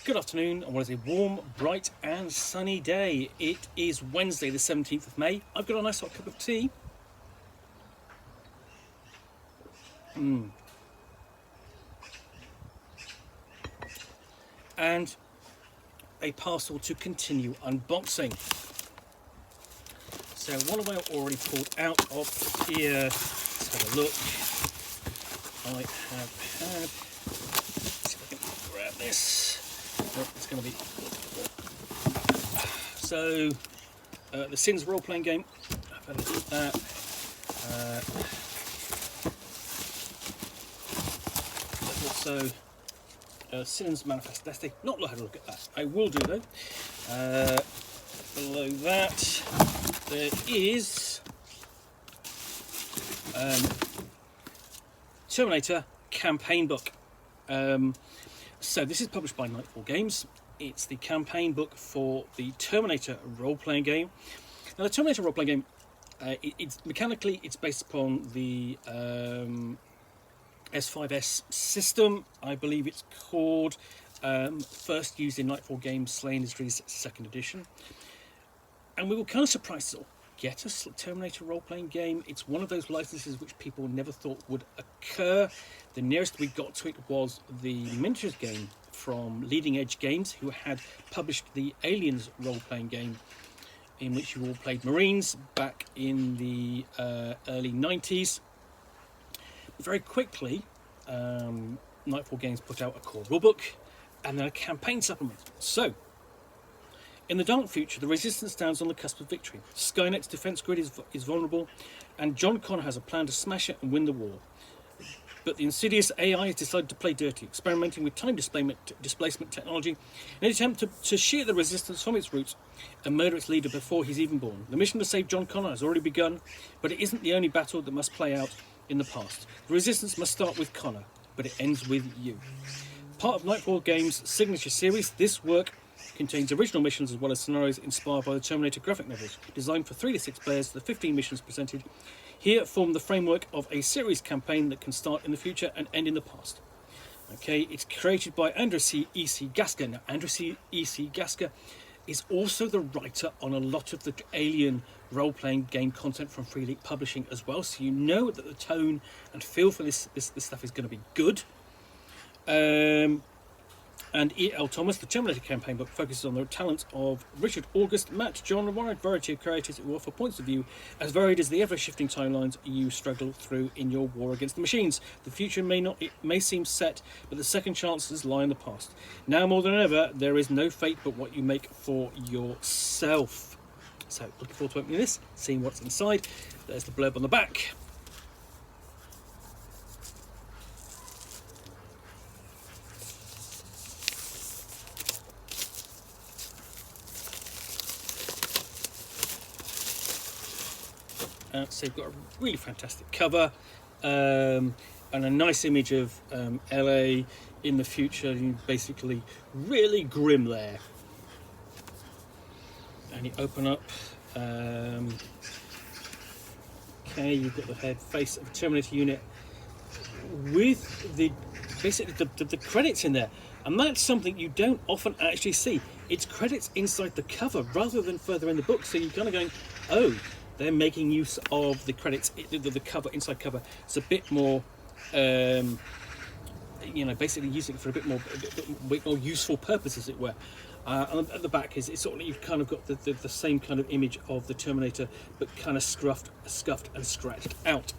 Good afternoon, and what is a warm, bright and sunny day. It is Wednesday the 17th of May. I've got a nice hot cup of tea. And a parcel to continue unboxing. So what have I already pulled out of here? Let's have a look. I have had, let's see if I can grab this. It's going to be so the Sins role-playing game. I've had a look at that. There's also Sins Manifest Destiny. Not had a look at that. I will do though. Below that there is Terminator Campaign Book. So this is published by Nightfall Games. It's the campaign book for the Terminator role-playing game. Now the Terminator role-playing game, it's mechanically it's based upon the S5S system, I believe it's called. First used in Nightfall Games Slay Industries 2nd edition. And we were kind of surprised to get a Terminator role-playing game. It's one of those licenses which people never thought would occur. The nearest we got to it was the miniatures game from Leading Edge Games, who had published the Aliens role-playing game, in which you all played Marines back in the early 90s. Very quickly, Nightfall Games put out a core rulebook and then a campaign supplement. So, in the dark future, the Resistance stands on the cusp of victory. Skynet's defense grid is vulnerable, and John Connor has a plan to smash it and win the war. But the insidious AI has decided to play dirty, experimenting with time displacement technology in an attempt to shear the Resistance from its roots and murder its leader before he's even born. The mission to save John Connor has already begun, but it isn't the only battle that must play out in the past. The Resistance must start with Connor, but it ends with you. Part of Nightfall Games' signature series, this work contains original missions as well as scenarios inspired by the Terminator graphic novels. Designed for 3 to 6 players, the 15 missions presented here form the framework of a series campaign that can start in the future and end in the past. Okay, it's created by Andrew E.C. Gasker. Now, Andrew E.C. Gasker is also the writer on a lot of the Alien role-playing game content from Free League Publishing as well, so you know that the tone and feel for this stuff is going to be good. And E.L. Thomas, the Terminator Campaign Book, focuses on the talents of Richard August, Matt, John, and a wide variety of creators who offer points of view as varied as the ever-shifting timelines you struggle through in your war against the machines. The future may seem set, but the second chances lie in the past. Now more than ever, there is no fate but what you make for yourself. So, looking forward to opening this, seeing what's inside. There's the blurb on the back. So you've got a really fantastic cover and a nice image of LA in the future. You basically really grim there. And you open up. Okay, you've got the face of a Terminator unit with basically the credits in there, and that's something you don't often actually see. It's credits inside the cover rather than further in the book. So you're kind of going, oh. They're making use of the credits, the cover, inside cover. It's a bit more, basically using it for a bit more useful purpose, as it were. And at the back it's sort of, you've kind of got the same kind of image of the Terminator, but kind of scuffed and scratched out.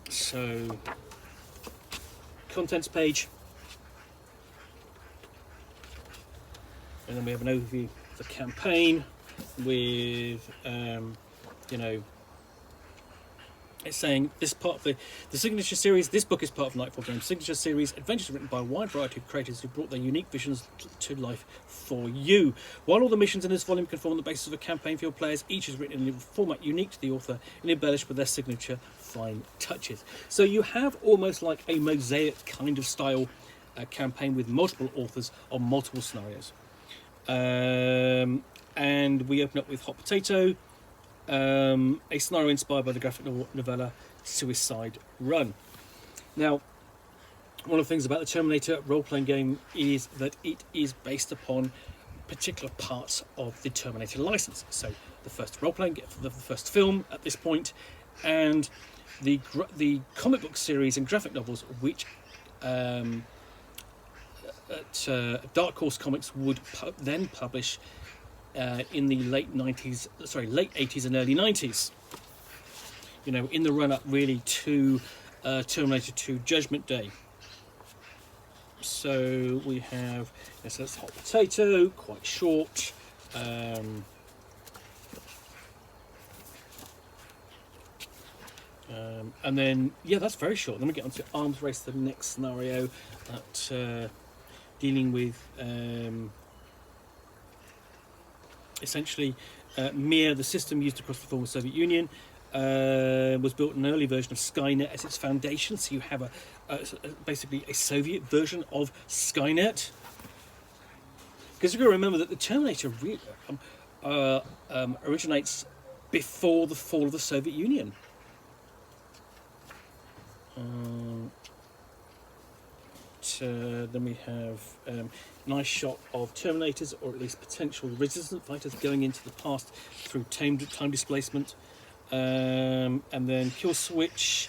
So, contents page, and then we have an overview of the campaign. With it's saying this part of the signature series. This book is part of Nightfall Games' signature series. Adventures written by a wide variety of creators who brought their unique visions to life for you. While all the missions in this volume can form the basis of a campaign for your players, each is written in a format unique to the author and embellished with their signature fine touches. So you have almost like a mosaic kind of style campaign with multiple authors on multiple scenarios. And we open up with Hot Potato, a scenario inspired by the graphic novella Suicide Run. Now, one of the things about the Terminator role-playing game is that it is based upon particular parts of the Terminator license. So the first role-playing, the first film at this point, and the comic book series and graphic novels, which Dark Horse Comics would then publish in the late 80s and early 90s. You know, in the run-up really to Terminator 2 Judgment Day. So we have, so that's hot potato, quite short. And then, yeah, that's very short. Then we get on to Arms Race, the next scenario, that dealing with essentially Mir, the system used across the former Soviet Union, was built an early version of Skynet as its foundation. So you have basically a Soviet version of Skynet. Because you've got to remember that the Terminator originates before the fall of the Soviet Union. Then we have a nice shot of Terminators, or at least potential resistant fighters, going into the past through time displacement. And then Kill Switch,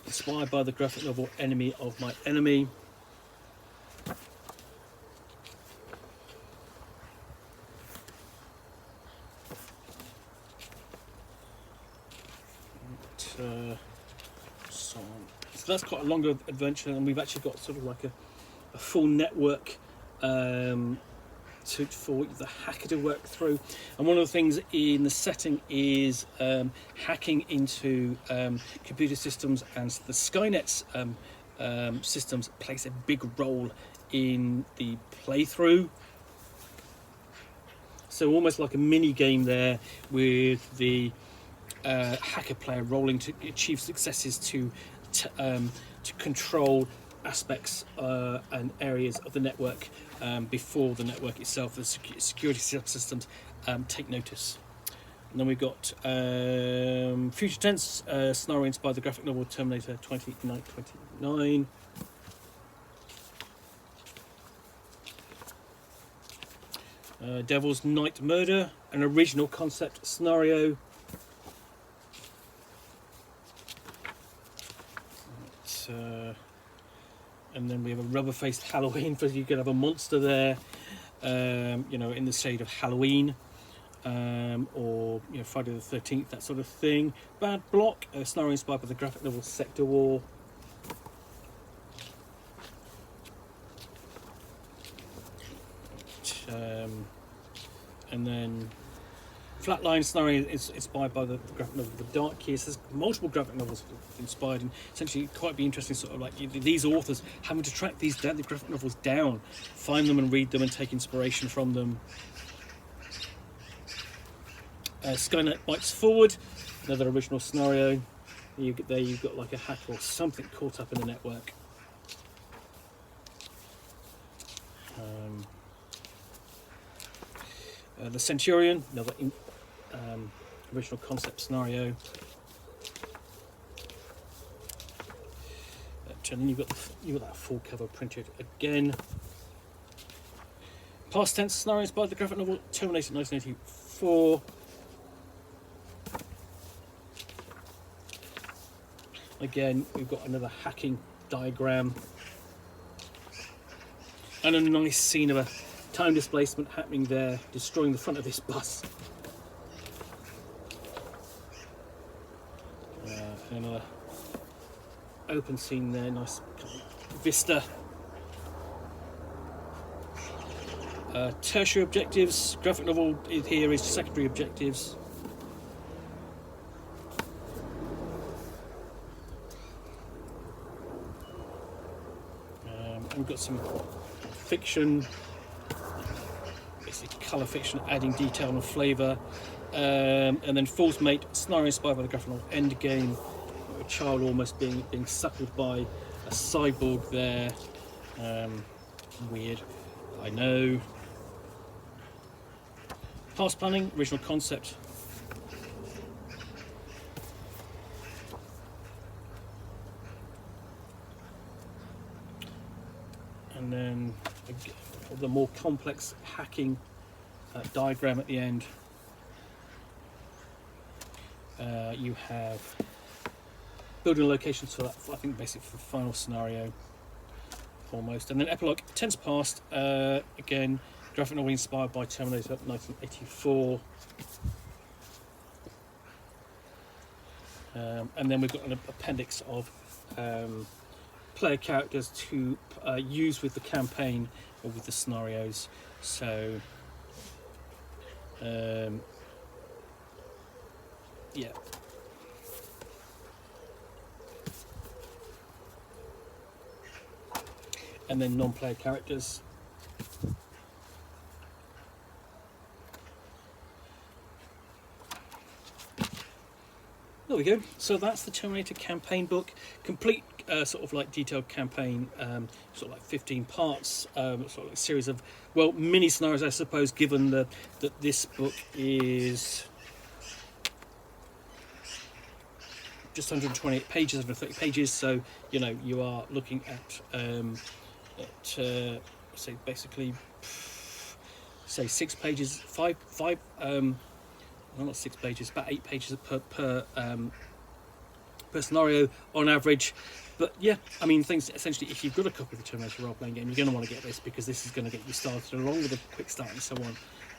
inspired by the graphic novel Enemy of My Enemy. So that's quite a longer adventure, and we've actually got sort of like a full network for the hacker to work through. And one of the things in the setting is hacking into computer systems, and the Skynet's systems plays a big role in the playthrough. So almost like a mini game there, with the hacker player rolling to achieve successes to control aspects and areas of the network before the network itself, the security systems, take notice. And then we've got Future Tense, scenario inspired by the graphic novel Terminator 2099. Devil's Night Murder, an original concept scenario. And then we have a rubber-faced Halloween, for you could have a monster there, you know, in the shade of Halloween, or you know, Friday the 13th, that sort of thing. Bad Block, a scenario inspired by the graphic novel Sector War. And then Flatline scenario is inspired by the graphic novel The Dark Years. There's multiple graphic novels inspired, and essentially quite be interesting, sort of like these authors having to track the graphic novels down, find them and read them and take inspiration from them. Skynet Bites Forward, another original scenario. You've got like a hacker or something caught up in the network. The Centurion, another original concept scenario. And then you've got that full cover printed again. Past tense scenarios by the graphic novel Terminator 1984. Again, we've got another hacking diagram, and a nice scene of a time displacement happening there, destroying the front of this bus. Another open scene there, nice vista. Tertiary objectives, graphic novel here is secondary objectives. We've got some fiction, basically colour fiction, adding detail and flavour. And then Fool's Mate, scenario inspired by the graphic novel Endgame. A child almost being suckled by a cyborg there. Weird, I know. Past planning, original concept. and then the more complex hacking diagram at the end. You have building locations for that, I think basically for the final scenario almost, and then epilogue. Tense past, again graphic novel inspired by Terminator 1984. And then we've got an appendix of player characters to use with the campaign or with the scenarios. So yeah. And then non-player characters. There we go. So that's the Terminator Campaign Book, complete sort of like detailed campaign, sort of like 15 parts, sort of like a series of, well, mini scenarios, I suppose, given that this book is just 128 pages, 130 pages. So you know you are looking at say basically say 6 pages, five well, not 6 pages, about 8 pages per scenario on average. But yeah, I mean, things essentially, if you've got a copy of the Terminator role-playing game, you're going to want to get this, because this is going to get you started along with a quick start and so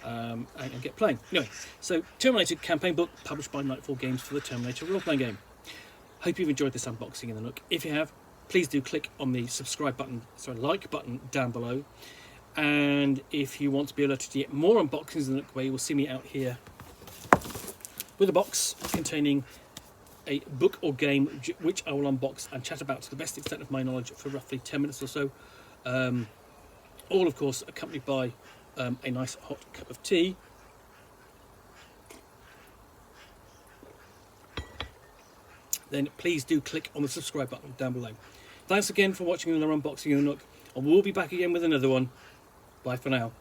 on, and get playing. Anyway, so Terminator Campaign Book, published by Nightfall Games for the Terminator role-playing game. Hope you've enjoyed this unboxing in the Nook. If you have, please do click on the like button down below. And if you want to be alerted to get more unboxings in the Nook, where you will see me out here with a box containing a book or game which I will unbox and chat about to the best extent of my knowledge for roughly 10 minutes or so. All, of course, accompanied by a nice hot cup of tea. Then please do click on the subscribe button down below. Thanks again for watching another unboxing in the Nook, and we'll be back again with another one. Bye for now.